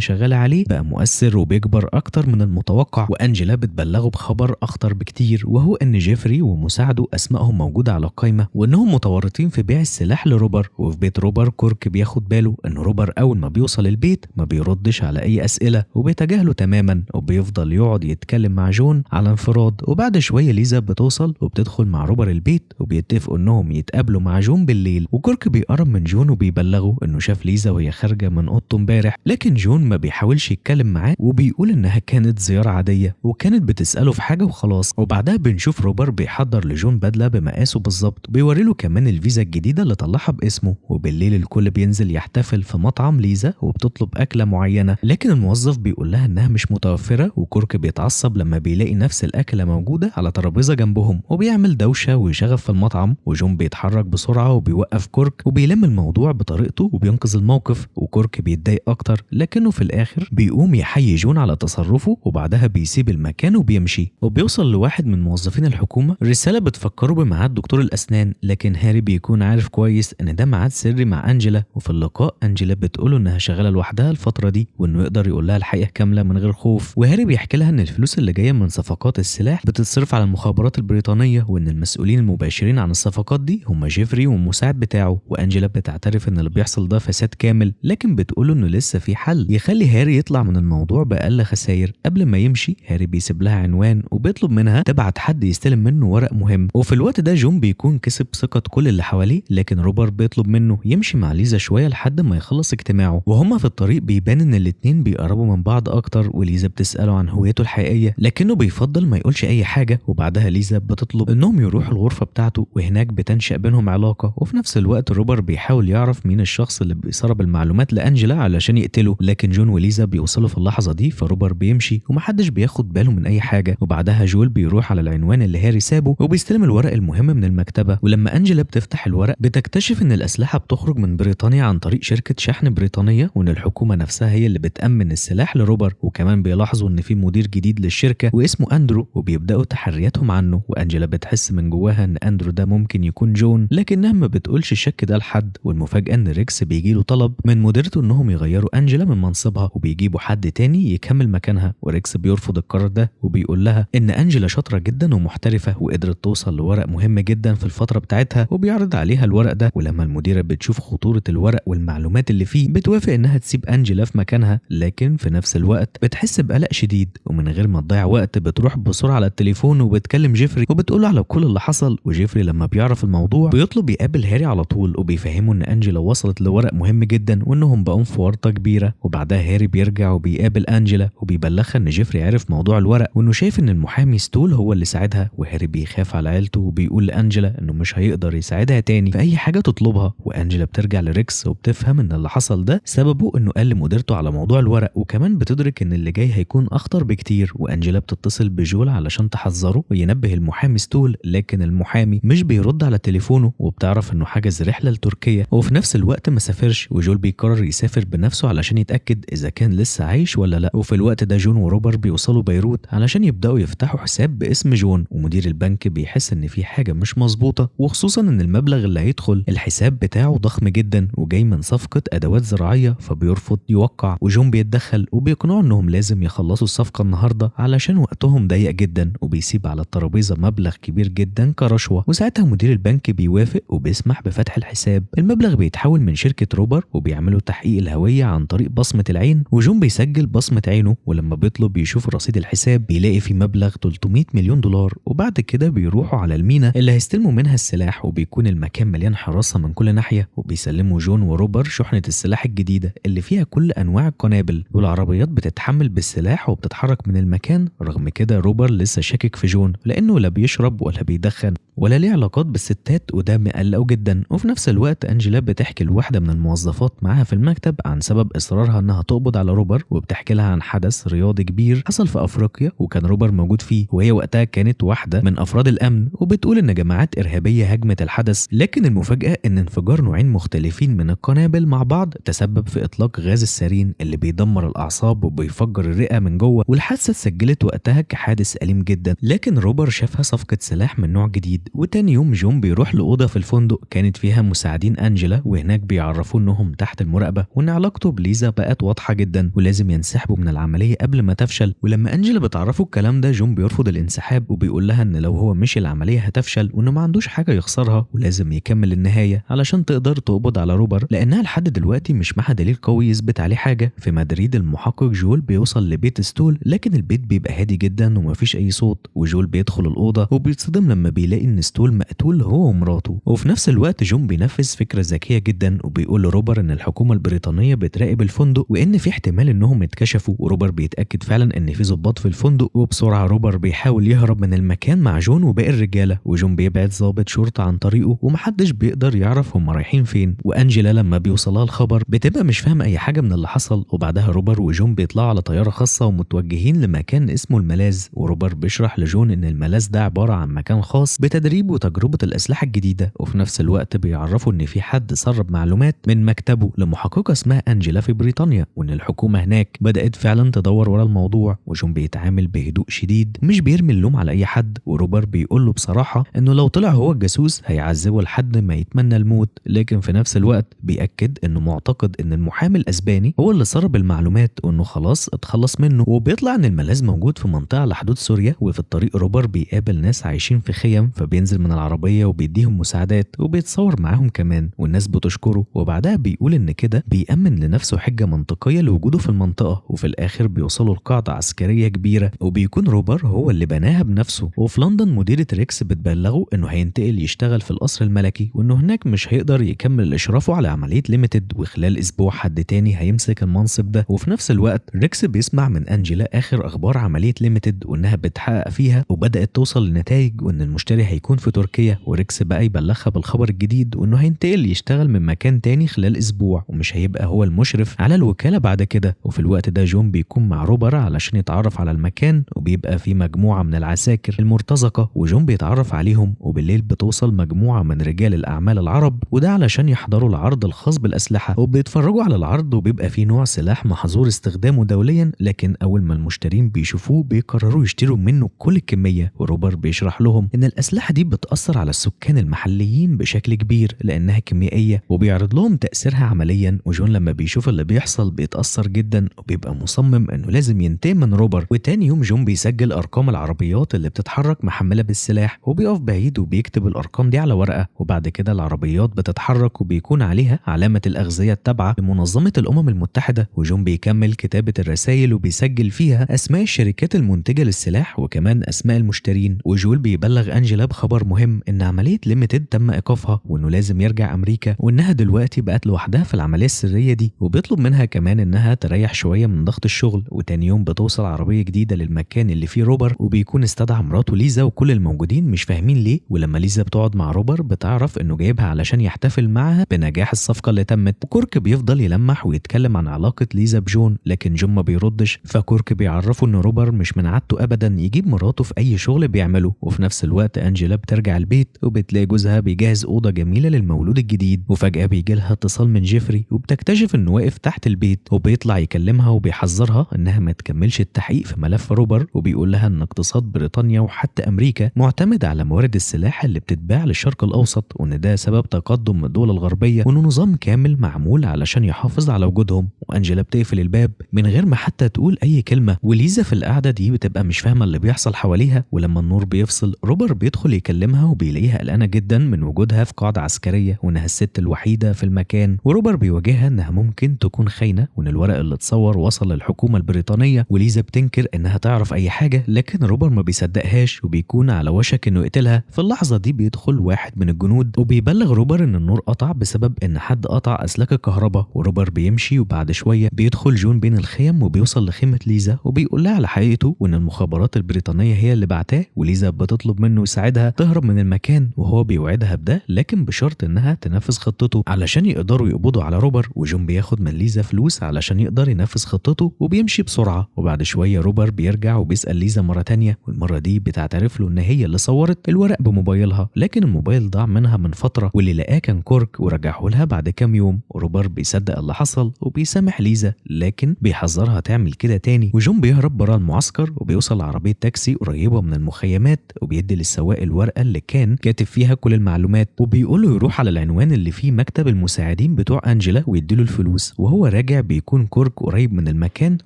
شغالة عليه بقى مؤثر وبيكبر أكتر من المتوقع. وأنجيلا بتبلغه بخبر أخطر بكتير، وهو إن جيفري ومساعده أسمائهم موجودة على القايمة، وإنهم متورطين في بيع السلاح لروبر. وفي بيت روبر كورك بياخد باله إن روبر أول ما بيوصل البيت ما بيردش على أي أسئلة وبيتجاهله تماما، وبيفضل يقعد يتكلم مع جون على انفراد. وبعد شوية ليزا بتوصل وبتدخل مع روبر البيت، وبيتفقوا إنهم يتقابلوا مع جون بالليل. وكورك بيقرب من جون وبيبلغه إنه شاف ليزا وهي خارجة من أوضته امبارح، لكن جون ما بيحاولش يتكلم معاه وبيقول إنها كانت زيارة عادية وكانت بتسأله في حاجة وخلاص. وبعدها بنشوف روبر بيحضر لجون بدلة بمقاسه بالظبط، بيوري له كمان الفيزا الجديدة اللي طلعها باسمه. وبالليل الكل بينزل يحتفل في مطعم ليزا وبتطلب أكلة معينة، لكن الموظف بيقول لها إنها مش متوفرة. وكورك بيتعصب لما بيلاقي نفس الأكلة موجودة على ترابيزة جنبهم، وبيعمل دوشة وشغف في المطعم. وجون بيتحرك بسرعة وبيوقف كورك وبيلم الموضوع بطريقته وبينقذ الموقف. وكورك بيتضايق أكتر، لكنه في الآخر بيقوم يحيي جون على تصرفه، وبعدها بيسيب المكان وبيمشي. وبيوصل لواحد من موظفين الحكومة رسالة بتفكره بميعاد دكتور الأسنان، لكن هاري بيكون عارف كويس إن ده ميعاد سري مع أنجيلا. وفي اللقاء أنجيلا بتقوله إنها شغالة لوحدها الفترة دي، وإنه يقدر يقول لها الحقيقة كاملة من غير خوف. وهاري بيحكي لها إن الفلوس اللي جاية من صفقات السلاح بتتصرف على المخابرات البريطانية، وإن المسؤولين المباشرين عن الصفقات دي هم جيفري والمساعد بتاعه. وأنجيلا بتعترف إن اللي بيحصل ده فساد كامل، لكن بتقوله إنه لسه في حل يخلي هاري يطلع من الموضوع بأقل خسائر. قبل ما يمشي هاري بيسيب لها عنوان وبيطلب منها تبعت حد يستلم منه ورق مهم. وفي الوقت ده جون بيكون كسب ثقة كل اللي حواليه، لكن روبر بيطلب منه يمشي مع ليزا شوية لحد ما يخلص اجتماعه. وهما في الطريق بيبان إن الاتنين بيقربوا من بعض أكتر، وليزا بتسأله عن هويته الحقيقية لكنه بيفضل ما يقولش أي حاجة. وبعدها ليزا بتطلب إنهم يروحوا الغرفة بتاعته، وهناك بتنشأ بينهم علاقة. وفي نفس الوقت روبر بيحاول يعرف مين الشخص اللي بيسرب المعلومات لأنجيلا علشان يقتله، لكن جون وليزا بيوصلوا في اللحظة دي، فروبر بيمشي ومحدش بياخد باله من أي حاجة. وبعدها جول بيروح على العنوان اللي هاري سابه وبيستلم الورق المهم من المكتبة. ولما أنجيلا بتفتح الورق بتكتشف إن الأسلحة بتخرج من بريطانيا عن طريق شركة شحن بريطانية، وإن الحكومة نفسها هي اللي بتأمن السلاح لروبر. وكمان بيلاحظوا إن في مدير جديد للشركة واسمه أندرو، وبيبدأوا تحرياتهم عنه. وأنجيلا بتحس من جواها إن أندرو ده ممكن يكون جون، لكنها ما بتقولش الشك ده لحد. والمفاجأة إن ريكس بيجيله طلب من مديرته إنهم يغيروا أنجيلا من منصبها وبيجيبوا حد تاني يكمل مكانها. وريكس بيرفض القرار ده وبيقول لها إن أنجيلا شاطرة جدا ومحترفة وقدرت توصل لورق مهم جدا في الفترة بتاعتها، وبيعرض عليها الورق ده. ولما المديرة بتشوف خطورة الورق والمعلومات اللي فيه بتوافق إنها تسيب أنجيلا في مكانها، لكن في نفس الوقت بتحس بقلق شديد. ومن غير ما تضيع وقت بتروح بسرعة على التليفون وبتكلم جيفري وبتقوله على كل اللي حصل. وجيفري لما بيعرف الموضوع بيطلب يقابل هاري على طول، وبيفهمه إن أنجيلا وصلت لورق مهم جدا وإنهم بقوا في ورطة كبيرة. وبعدها هاري بيرجع وبيقابل أنجيلا وبيبلغها إن جيفري عرف موضوع الورق وإنه شايف إن المحامي ستول هو اللي ساعدها. وهاري بيخاف على عيلته وبيقول لأنجيلا إنه مش هيقدر يساعدها تاني في أي حاجة تطلبها. وأنجيلا بترجع لريكس وبتفهم إن اللي حصل ده سببه إنه قال لمديرته على موضوع الورق، وكمان بتدرك إن اللي جاي هيكون أخطر بكتير. وأنجيلا بتتصل بجول علشان تحذره وينبه المحامي ستول، لكن المحامي مش بيرد على تليفونه. وبتعرف إنه حجز رحلة لتركيا وفي نفس الوقت ما سافرش. وجول بيقرر يسافر بنفسه علشان يتأكد إذا كان لسه عايش ولا لا. وفي الوقت ده جون وروبر بيوصلوا بيروت علشان يبدأوا يفتحوا حساب باسم جون. ومدير البنك بيحس إن في حاجة مش مظبوطة، وخصوصا إن المبلغ اللي هيدخل الحساب بتاعه ضخم جدا وجاي من صفقة أدوات زراعية، فبيرفض يوقع. وجون بيتدخل وبيقنعه إنهم لازم يخلصوا الصفقة النهاردة علشان وقتهم ضيق جدا، وبيسيب على الترابيزة مبلغ كبير جدا كرشوة. وساعتها مدير البنك بيوافق وبيسمح بفتح الحساب. المبلغ بيتحول من شركة روبر وبيعملوا تحقيق الهوية عن طريق بصمة العين، وجون بيسجل بصمة عينه. ولما بيطلب يشوف رصيد الحساب بيلاقي في مبلغ 300 مليون دولار. وبعد كده بيروحوا على المينا اللي هيستلموا منها السلاح، وبيكون المكان مليان حراسة من كل ناحية. وبيسلموا جون وروبر شحنة السلاح الجديدة اللي فيها كل أنواع القنابل، والعربيات بتتحمل بالسلاح وبتتحرك من المكان. رغم كده روبر لسه شاكك في جون لأنه لا بيشرب ولا بيدخن ولا ليه علاقات بالستات، وده مقلقه جدا. وفي نفس الوقت أنجيلا بتحكي لواحدة من الموظفات معاها في المكتب عن سبب إصرارها إنها تقبض على روبر، وبتحكي لها عن حدث رياضي كبير حصل في أفريقيا وكان روبر موجود فيه، وهي وقتها كانت واحدة من أفراد الأمن. وبتقول إن جماعات إرهابية هاجمت الحدث، لكن المفاجأة إن انفجار نوعين مختلفين من القنابل مع بعض تسبب في إطلاق غاز السارين اللي بيدمر الأعصاب وبيفجر الرئة من جوه. والحادثة اتسجلت وقتها كحادث أليم جدا، لكن روبر شافها صفقة سلاح من نوع جديد. وتاني يوم جون بيروح لأوضة في الفندق كانت فيها مساعدين أنجيلا، وهناك بيعرفوه إنهم تحت المراقبة وإن علاقته بليزا بقت واضحة جدا ولازم ينسحبوا من العملية قبل ما تفشل. ولما أنجيلا بتعرفه الكلام ده جون بيرفض الانسحاب وبيقول لها إن لو هو مشي العملية هتفشل وإنه ما عندوش حاجة يخسرها ولازم يكمل النهاية علشان تقدر تقبض على روبر، لأنها لحد دلوقتي مش معاها دليل قوي يثبت عليه حاجة. في مدريد المحقق جول بيوصل لبيت ستول، لكن البيت بيبقى هادي جدا ومفيش أي صوت، وجول بيدخل الأوضة وبيتصدم لما بيلاقي إن ستول مقتول هو ومراته. وفي نفس الوقت جون بينفذ فكرة ذكية جدا وبيقول لروبر إن الحكومة البريطانية بتراقب الفندق وإن في احتمال إنهم يتكشفوا، وروبر بيتأكد فعلا إن في ضباط في الفندق. وبسرعة روبر بيحاول يهرب من المكان مع جون وباقي الرجالة، وجون بيبعد ضابط شرطة عن طريقه ومحدش بيقدر يعرف هم رايحين فين. وأنجيلا لما بيوصلها الخبر بتبقى مش فاهمة أي حاجة من اللي حصل. وبعدها روبر وجون بيطلعوا على طيارة خاصة ومتوجهين لمكان اسمه الملاذ، وروبر بيشرح لجون إن الملاذ ده عبارة عن مكان خاص بتدريب وتجربة الأسلحة الجديدة. وفي نفس الوقت بيعرفوا إن في حد سرب معلومات من مكتبه لمحققة اسمها أنجيلا في بريطانيا، وإن الحكومة هناك بدأت فعلا تدور ورا الموضوع. وجون بيتعامل بهدوء شديد مش بيرمي اللوم على أي حد، وروبر بيقول له بصراحة إنه لو طلع هو الجاسوس هيعذبه لحد ما يتمنى الموت، لكن في نفس الوقت بيأكد إنه معتقد إن المحامي الأسباني هو اللي سرب المعلومات وإنه خلاص اتخلص منه. وبيطلع إن الملاذ موجود في منطقة على حدود سوريا، وفي الطريق روبر بيقابل ناس عايشين في خيم، فبينزل من العربية وبيديهم مساعدات وبيتصور معاهم كمان، والناس بتشكره. وبعدها بيقول إن كده بيأمن لنفسه حجة منطقية لوجوده في المنطقة. وفي الآخر بيوصلوا لقاعدة عسكرية كبيرة وبيكون روبر هو اللي بناها بنفسه. وفي لندن مديرة ريكس بتبلغه إنه هينتقل يشتغل في القصر الملكي، وإنه هناك مش هيقدر يكمل إشرافه على عملية ليميتد، وخلال أسبوع حد تاني هيمسك المنصب ده. وفي نفس الوقت ريكس بيسمع من أنجيلا آخر أخبار عملية ليميتد وإنها بتحقق فيها وبدأت توصل لنتائج، وإن المشتري هيكون في تركيا. وريكس بقى يبلغها بالخبر الجديد وإنه هينتقل يشتغل من مكان تاني خلال أسبوع ومش هيبقى هو المشرف على الوكالة بعد كده. وفي الوقت ده جون بيكون مع روبر علشان يتعرف على المكان، وبيبقى في مجموعة من العساكر المرتزقة وجون بيتعرف عليهم. وبالليل بتوصل مجموعة من رجال الأعمال العرب، وده علشان يحضروا العرض الخاص بالأسلحة، وبيتفرجوا على العرض وبيبقى فيه نوع سلاح محظور استخدامه دوليا، لكن أول ما المشترين بيشوفوه بيقرروا يشتروا منه كل الكمية. وروبر بيشرح لهم إن الأسلحة دي بتأثر على السكان المحليين بشكل كبير لأنها كيميائية، وبيعرض لهم تأثيرها عمليا. وجون لما بيشوف اللي بيحصل بيتأثر جدا وبيبقى مصمم إنه لازم ينتقم من روبر. وتاني يوم جون بيسجل أرقام العربيات اللي بتتحرك محملة بالسلاح، وبيقف بعيد وبيكتب الأرقام دي على ورقة. وبعد كده العربيات بتتحرك وبيكون عليها علامة الأغذية التابعة لمنظمة الأمم المتحدة. وجون بيكمل كتابة الرسائل وبيسجل فيها أسماء الشركات المنتجة للسلاح وكمان أسماء المشترين. وجول بيبلغ أنجيلا بخبر مهم إن عملية ليميتد تم إيقافها وإنه لازم يرجع أمريكا، وإنها دلوقتي بقت لوحدها في العملية السرية دي. وبيطلب منها كمان إنها تريح شوية من ضغط الشغل. وتاني يوم بتوصل عربية جديدة للمكان اللي فيه روبر، وبيكون استدعى مراته ليزا، وكل الموجودين مش فاهمين ليه. ولما ليزا بتقعد مع روبر بتعرف إنه جايبها علشان يحتفل معها بنجاح الصفقة اللي تمت. وكورك بيفضل يلمح ويتكلم عن علاقة ليزا بجون، لكن جون ما بيردش. فكورك بيعرفه إن روبر مش من عادته أبدا يجيب مراته في أي شغل بيعمله. وفي نفس الوقت أنجيلا بترجع البيت وبتلاقي جوزها بيجهز أوضة جميلة للمولود الجديد، وفجأة بيجي لها اتصال من جيفري وبتكتشف إنه واقف تحت البيت، وبيطلع يكلمها وبيحذرها إنها ما تكملش التحقيق في ملف روبر، وبيقول لها إن اقتصاد بريطانيا وحتى أمريكا معتمد على موارد السلاح اللي بتتباع للشرق الأوسط، وإن ده سبب تقدم الدول الغربية، وإنه نظام كامل معمول علشان يحافظ على وجودهم. وأنجيلا بتقفل الباب من غير ما حتى تقول أي كلمة. وليزا في القعدة دي بتبقى مش فاهمة اللي بيحصل حواليها. ولما النور بيفصل روبر بيدخل يكلمها وبيلاقيها قلقانة جدا من وجودها في قاعدة عسكرية وإنها الست الوحيدة في المكان. وروبر بيواجهها إنها ممكن تكون خاينة وإن الورق اللي اتصور وصل للحكومة البريطانية. وليزا بتنكر إنها تعرف أي حاجة، لكن روبر ما بيصدقهاش وبيكون على وشك إنه يقتلها. في اللحظة دي بيدخل واحد من الجنود وبيبلغ روبر إن النور قطع بسبب إن حد قطع أسلاك الكهرباء. وروبر بيمشي، وبعد شوية بيدخل جون بين الخيم وبيوصل لخيمة ليزا وبيقول لها على حقيقته وإن المخابرات البريطانية هي اللي بعتاه. وليزا بتطلب منه يساعدها تهرب من المكان، وهو بيوعدها بده لكن بشرط إنها تنفذ خطته علشان يقدروا يقبضوا على روبر. وجون بياخد من ليزا فلوس علشان يقدر ينفذ خطته وبيمشي بسرعة. وبعد شوية روبر بيرجع وبيسأل ليزا مرة تانية، والمرة دي بتعترف له إن هي اللي صورت الورق بموبايلها، لكن الموبايل ضاع منها من فترة واللي لقاه كان كورك ورجعه لها بعد كام يوم. وروبر بيصدق اللي حصل وبيسامح ليزا، لكن بيحذرها تعمل كده تاني. وجون بيهرب برا المعسكر وبيوصل لعربية تاكسي قريبة من المخيمات، وبيدي للسواق الورقة اللي كان كاتب فيها كل المعلومات، وبيقول له يروح بيروح على العنوان اللي فيه مكتب المساعدين بتوع أنجيلا ويديله الفلوس، وهو راجع بيكون كورك قريب من المكان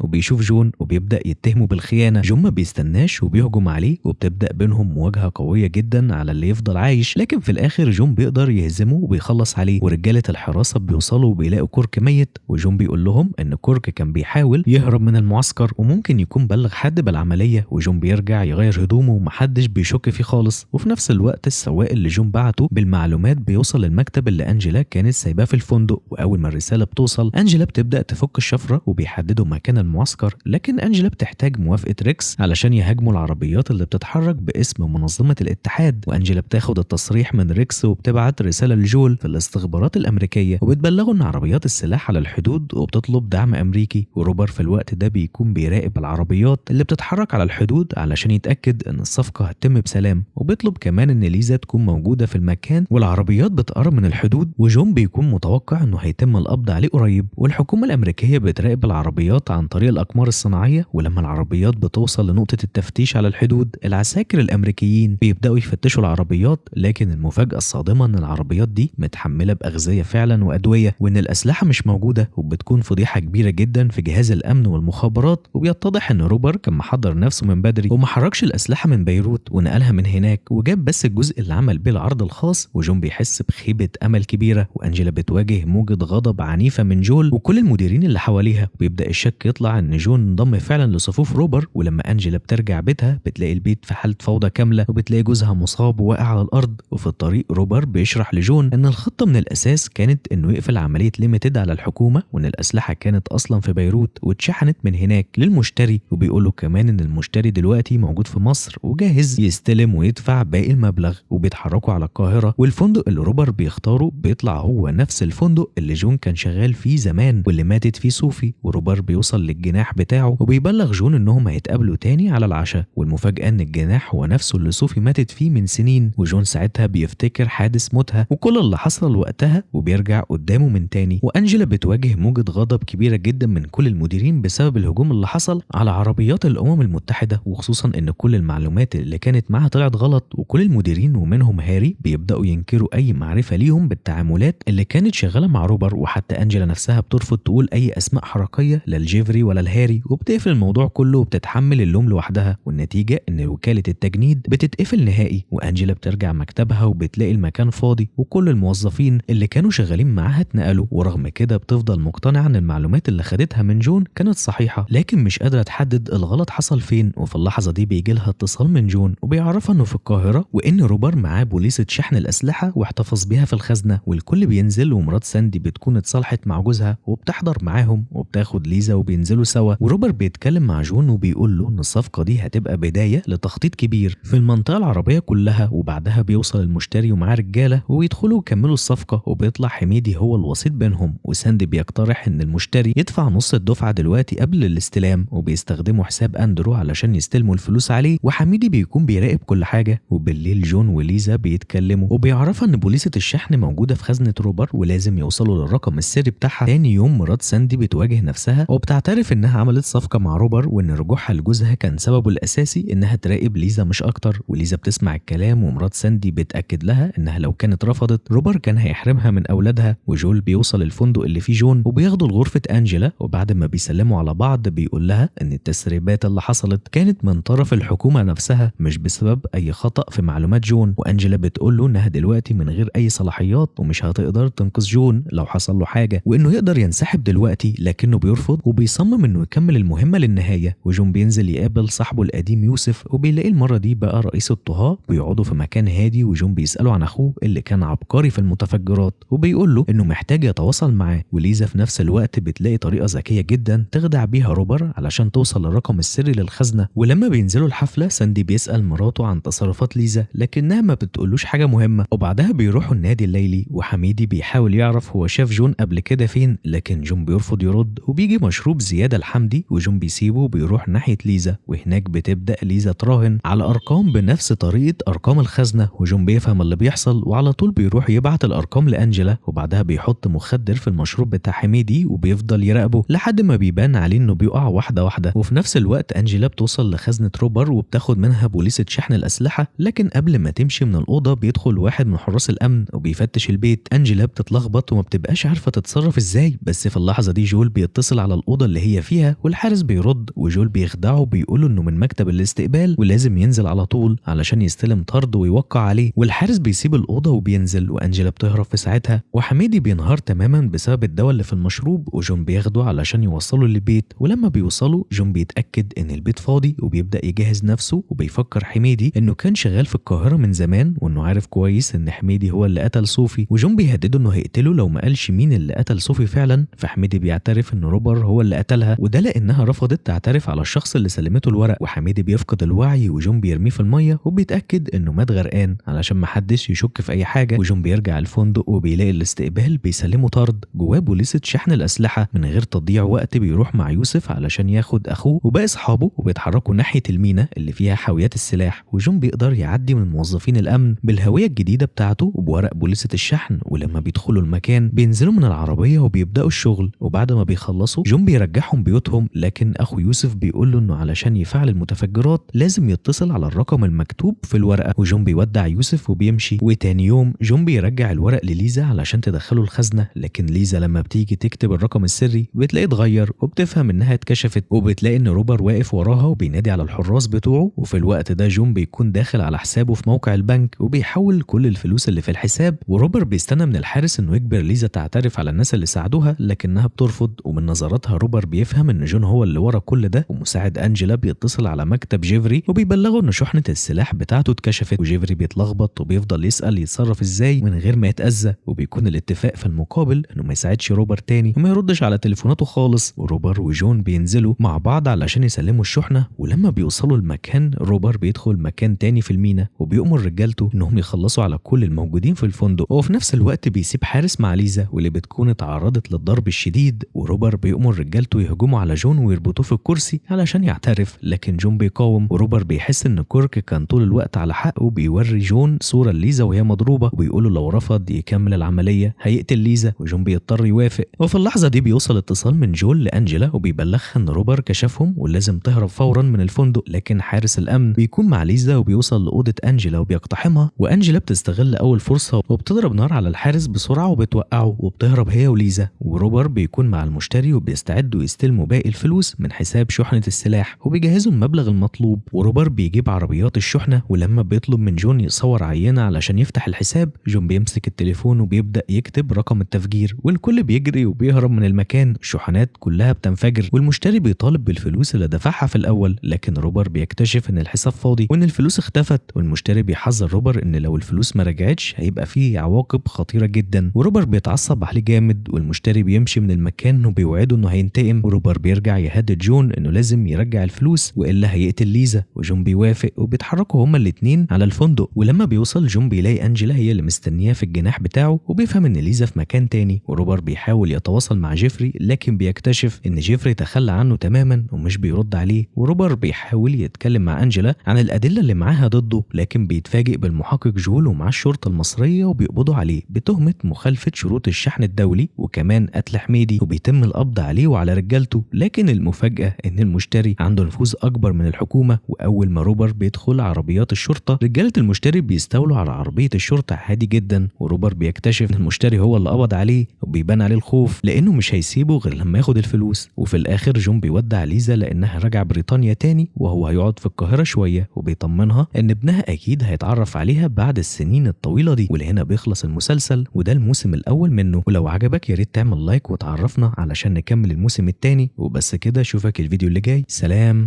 وبيشوف جون وبيبدأ يتهمه بالخيانة. جون ما بيستناش وبيهجم عليه وبتبدأ بينهم مواجهة قوية جدا على اللي يفضل عايش، لكن في الآخر جون بيقدر يهزمه وبيخلص عليه، ورجالة الحراسة بيوصلوا وبيلاقوا كورك ميت، وجون بيقول لهم إن كورك كان بيحاول يهرب من المعسكر وممكن يكون بلغ حد بالعملية، وجون بيرجع يغير هدومه ومحدش بيشك فيه خالص. وفي نفس الوقت السواق اللي جون بعته بالمعلومات بيوصل للمكتب اللي أنجيلا كانت سايباه في الفندق، وأول ما الرسالة بتوصل أنجيلا بتبدأ تفك الشفرة وبيحددوا مكان المعسكر، لكن أنجيلا بتحتاج موافقة ريكس علشان يهاجموا العربيات اللي بتتحرك باسم منظمة الاتحاد، وأنجيلا بتاخد التصريح من ريكس وبتبعت رسالة لجول في الاستخبارات الأمريكية وبتبلغه إن عربيات السلاح على الحدود وبتطلب دعم أمريكي. وروبر في الوقت ده بيكون بيراقب العربيات اللي بتتحرك على الحدود علشان يتأكد إن الصفقة هتتم بسلام، وبيطلب كمان إن ليزا تكون موجودة في المكان والعربيات بتقرب من الحدود، وجون بيكون متوقع إنه هيتم القبض عليه قريب. والحكومة الأمريكية بتراقب العربيات عن طريق الأقمار الصناعية، ولما العربيات بتوصل لنقطة التفتيش على الحدود العساكر الأمريكيين بيبدأوا يفتشوا العربيات، لكن المفاجأة الصادمة إن العربيات دي متحملة بأغذية فعلا وأدوية، وإن الأسلحة مش موجودة، وبتكون فضيحة كبيرة جدا في جهاز الأمن والمخابرات. وبيتضح إن روبر كان محضر نفسه من بدري وما حركش الأسلحة من بيروت ونقلها من هناك، وجاب بس الجزء اللي عمل بيه العرض الخاص. وجون بيحس بخيبة أمل كبيرة، وأنجيلا بتواجه موجة غضب عنيفة من جول وكل المديرين اللي حواليها، وبيبدأ الشك يطلع إن جون انضم فعلا لصفوف روبر. ولما أنجيلا بترجع بيتها بتلاقي البيت في حالة فوضى كاملة، وبتلاقي جوزها مصاب وواقع على الأرض. وفي الطريق روبر بيشرح لجون إن الخطة من الأساس كانت إنه يقفل عملية ليميتد على الحكومة، وإن الأسلحة كانت أصلا في بيروت واتشحنت من هناك للمشتري، وبيقوله كمان إن المشتري دلوقتي موجود في مصر وجاهز يستلم ويدفع باقي المبلغ. وبيتحركوا على القاهرة، والفندق اللي روبر بيختاره بيطلع هو نفس الفندق اللي جون كان شغال فيه زمان واللي ماتت فيه صوفي. وروبر بيوصل للجناح بتاعه وبيبلغ جون إنهم هيتقابلوا تاني على العشاء، والمفاجأة إن الجناح هو نفسه اللي صوفي ماتت فيه من سنين. وجون ساعتها بيفتكر حادث موتها وكل اللي حصل وقتها وبيرجع قدامه من تاني. وأنجيلا بتواجه موجة غضب كبيرة جدا من كل المديرين بسبب الهجوم اللي حصل على عربيات الأمم المتحدة، وخصوصا إن كل المعلومات اللي كانت معاها طلعت غلط. وكل المديرين ومنهم هاري بيبدأوا ينكروا أي معرفة ليهم بالتعاملات اللي كانت شغالة مع روبر، وحتى أنجيلا نفسها بترفض تقول أي أسماء حركية لا لجيفري ولا لهاري، وبتقفل الموضوع كله وبتتحمل اللوم لوحدها. والنتيجة إن وكالة التجنيد بتتقفل نهائي، وأنجيلا بترجع مكتبها وبتلاقي المكان فاضي وكل الموظفين اللي كانوا شغالين معاها اتنقلوا. ورغم كده بتفضل مقتنعة إن المعلومات اللي خدتها من جون كانت صحيحة، لكن مش قادرة تحدد الغلط حصل فين. وفي اللحظة دي بيجي لها اتصال من جون وبيعرفها إنه في القاهرة، وإن روبر معاه بوليصة شحن الأسلحة واحتفظ بيها في الخزنة. والكل بينزل، ومرات ساندي بتكون اتصالحت مع جوزها وبتحضر معاهم وبتاخد ليزا وبينزلوا سوا. وروبر بيتكلم مع جون وبيقول له إن الصفقة دي هتبقى بداية لتخطيط كبير في المنطقة العربية كلها. وبعدها بيوصل المشتري ومعاه رجالة ويدخلوا ويكملوا الصفقة، وبيطلع حميدي هو الوسيط بينهم. وساندي بيقترح إن المشتري يدفع نص الدفعة دلوقتي قبل الاستلام، وبيستخدموا حساب أندرو علشان يستلموا الفلوس عليه. وحميدي بيكون بيراقب كل حاجة. وبالليل جون وليزا بيتكلموا وبيعرفها إن بوليصة الشحن موجودة في خزنة روبر ولازم يوصلوا للرقم السري بتاعها. تاني يوم مرات ساندي بتواجه نفسها وبتعترف إنها عملت صفقة مع روبر، وإن رجوعها لجوزها كان سببه الأساسي إنها تراقب ليزا مش أكتر. وليزا بتسمع الكلام، ومرات ساندي بتأكد لها إنها لو كانت رفضت روبر كان هيحرمها من أولادها. وجول بيوصل الفندق اللي فيه جون وبياخدوا لغرفة أنجيلا، وبعد ما بيسلموا على بعض بيقول لها إن التسريبات اللي حصلت كانت من طرف الحكومة نفسها مش بسبب أي خطأ في معلومات جون. وأنجيلا بتقول له إنها دلوقتي من غير أي صلاحيات ومش هتقدر تنقذ جون لو حصل له حاجة، وإنه يقدر ينسحب دلوقتي، لكنه بيرفض وبيصمم إنه يكمل المهمة للنهاية. وجون بينزل يقابل صاحبه القديم يوسف، وبيلاقي المرة دي بقى رئيس الطهاة، بيقعدوا في مكان هادي. وجون بيسأله عن أخوه اللي كان عبقري في المتفجرات، وبيقول له إنه محتاج يتواصل معاه. وليزا في نفس الوقت بتلاقي طريقة ذكية جدا تخدع بيها روبر علشان توصل للرقم السري للخزنة. ولما بينزلوا الحفلة ساندي بيسأل مراته عن تصرفات ليزا، لكنها ما بتقولوش حاجة مهمة. وبعدها بيروحوا النادي الليلي، وحميدي بيحاول يعرف هو شاف جون قبل كده فين، لكن جون بيرفض يرد. وبيجي مشروب زيادة لحمدي، وجون بيسيبه وبيروح ناحية ليزا. وهناك بتبدأ ليزا تراهن على أرقام بنفس طريقة أرقام الخزنة، وجون بيفهم اللي بيحصل وعلى طول بيروح يبعت الأرقام لأنجيلا. وبعدها بيحط مخدر في المشروب بتاع حميدي وبيفضل يراقبه لحد ما بيبان عليه إنه بيقع واحدة واحدة. وفي نفس الوقت أنجيلا بتوصل لخزنة روبر وبتاخد منها بوليصة شحن الأسلحة، لكن قبل ما تمشي من الأوضة بيدخل واحد من حراس الأمن الأمن وبيفتش البيت. أنجيلا بتتلخبط وما بتبقاش عارفة تتصرف إزاي، بس في اللحظة دي جول بيتصل على الأوضة اللي هي فيها والحارس بيرد، وجول بيخدعه وبيقوله إنه من مكتب الاستقبال ولازم ينزل على طول علشان يستلم طرد ويوقع عليه، والحارس بيسيب الأوضة وبينزل وأنجيلا بتهرب في ساعتها، وحميدي بينهار تماما بسبب الدواء اللي في المشروب، وجون بياخده علشان يوصله للبيت. ولما بيوصلوا جون بيتأكد إن البيت فاضي وبيبدأ يجهز نفسه، وبيفكر حميدي إنه كان شغال في القاهرة من زمان وإنه عارف كويس إن حميدي هو اللي قتل صوفي، وجون بيهدده إنه هيقتله لو ما قالش مين اللي قتل صوفي فعلا. فحميدي بيعترف إن روبر هو اللي قتلها، وده لأنها رفضت تعترف على الشخص اللي سلمته الورق. وحميدي بيفقد الوعي وجون بيرميه في المية وبيتأكد إنه مات غرقان علشان محدش يشك في أي حاجة. وجون بيرجع الفندق وبيلاقي الاستقبال بيسلمه طرد جواه بوليسة شحن الأسلحة. من غير تضييع وقت بيروح مع يوسف علشان ياخد أخوه وباقي أصحابه، وبيتحركوا ناحية المينا اللي فيها حاويات السلاح. وجون بيقدر يعدي من موظفين الأمن بالهوية الجديدة بتاعته وبورق بوليسة الشحن، ولما بيدخلوا المكان بينزلوا من العربية وبيبدأوا الشغل. وبعد ما بيخلصوا جون بيرجعهم بيوتهم، لكن أخو يوسف بيقول له إنه علشان يفعل المتفجرات لازم يتصل على الرقم المكتوب في الورقة. وجون بيودع يوسف وبيمشي. وتاني يوم جون بيرجع الورق لليزا علشان تدخله الخزنة، لكن ليزا لما بتيجي تكتب الرقم السري بتلاقيه اتغير وبتفهم إنها اتكشفت، وبتلاقي إن روبر واقف وراها وبينادي على الحراس بتوعه. وفي الوقت ده جون بيكون داخل على حسابه في موقع البنك وبيحول كل الفلوس اللي في الحساب، وروبر بيستنى من الحارس إنه يجبر ليزا تعترف على الناس اللي ساعدوها، لكنها بترفض. ومن نظراتها روبر بيفهم إن جون هو اللي ورا كل ده. ومساعد أنجيلا بيتصل على مكتب جيفري وبيبلغه إن شحنة السلاح بتاعته اتكشفت، وجيفري بيتلخبط وبيفضل يسأل يتصرف إزاي من غير ما يتأذى. وبيكون الاتفاق في المقابل إنه ما يساعدش روبر تاني وما يردش على تليفوناته خالص. وروبر وجون بينزلوا مع بعض علشان يسلموا الشحنة، ولما بيوصلوا المكان روبر بيدخل مكان تاني في المينا وبيأمر رجالته إنهم يخلصوا على كل الموجودين في الفندق، وفي نفس الوقت بيسيب حارس مع ليزا واللي بتكون اتعرضت للضرب الشديد. وروبر بيأمر رجالته يهجموا على جون ويربطوه في الكرسي علشان يعترف، لكن جون بيقاوم. وروبر بيحس إن كورك كان طول الوقت على حق، وبيوري جون صورة ليزا وهي مضروبة، وبيقوله لو رفض يكمل العملية هيقتل ليزا، وجون بيضطر يوافق. وفي اللحظة دي بيوصل اتصال من جون لأنجيلا وبيبلغها إن روبر كشفهم ولازم تهرب فورا من الفندق، لكن حارس الأمن بيكون مع ليزا وبيوصل لأوضة أنجيلا وبيقتحمها. وأنجيلا بتستغل أول فرصة وبتضرب نار على الحارس بسرعة وبتوقعه، وبتهرب هي وليزا. وروبر بيكون مع المشتري وبيستعدوا يستلموا باقي الفلوس من حساب شحنة السلاح وبيجهزوا المبلغ المطلوب. وروبر بيجيب عربيات الشحنة، ولما بيطلب من جون يصور عينة علشان يفتح الحساب جون بيمسك التليفون وبيبدأ يكتب رقم التفجير، والكل بيجري وبيهرب من المكان. الشحنات كلها بتنفجر والمشتري بيطالب بالفلوس اللي دفعها في الأول، لكن روبر بيكتشف إن الحساب فاضي وإن الفلوس اختفت. والمشتري بيحذر روبر إن لو الفلوس ما رجعتش هيبقى فيه عواقب خطيرة جدا، وروبر بيتعصب عليه جامد. والمشتري بيمشي من المكان وبيوعده إنه هينتقم، وروبر بيرجع يهدد جون إنه لازم يرجع الفلوس وإلا هيقتل ليزا. وجون بيوافق وبيتحركوا هما الاتنين على الفندق. ولما بيوصل جون بيلاقي أنجيلا هي اللي مستنياه في الجناح بتاعه، وبيفهم إن ليزا في مكان تاني. وروبر بيحاول يتواصل مع جيفري لكن بيكتشف إن جيفري تخلى عنه تماما ومش بيرد عليه. وروبر بيحاول يتكلم مع أنجيلا عن الأدلة اللي معاها ضده، لكن بيتفاجئ بالمحقق جول ومع الشرطة المصرية وبيقبضوا عليه بتهمة مخالفة شروط الشحن الدولي وكمان قتل حميدي، وبيتم القبض عليه وعلى رجالته. لكن المفاجأة إن المشتري عنده نفوذ أكبر من الحكومة، وأول ما روبر بيدخل عربيات الشرطة رجالة المشتري بيستولوا على عربية الشرطة عادي جدا. وروبر بيكتشف إن المشتري هو اللي قبض عليه، وبيبان عليه الخوف لأنه مش هيسيبه غير لما ياخد الفلوس. وفي الآخر جون بيودع ليزا لأنها راجعة بريطانيا تاني وهو هيقعد في القاهرة شوية، وبيطمنها إن ابنها أكيد هيتعرف عليها بعد السنين الطويلة دي. ولهنا بيخلص المسلسل، وده الموسم الأول منه. ولو عجبك ياريت تعمل لايك وتعرفنا علشان نكمل الموسم التاني. وبس كده، أشوفك الفيديو اللي جاي. سلام.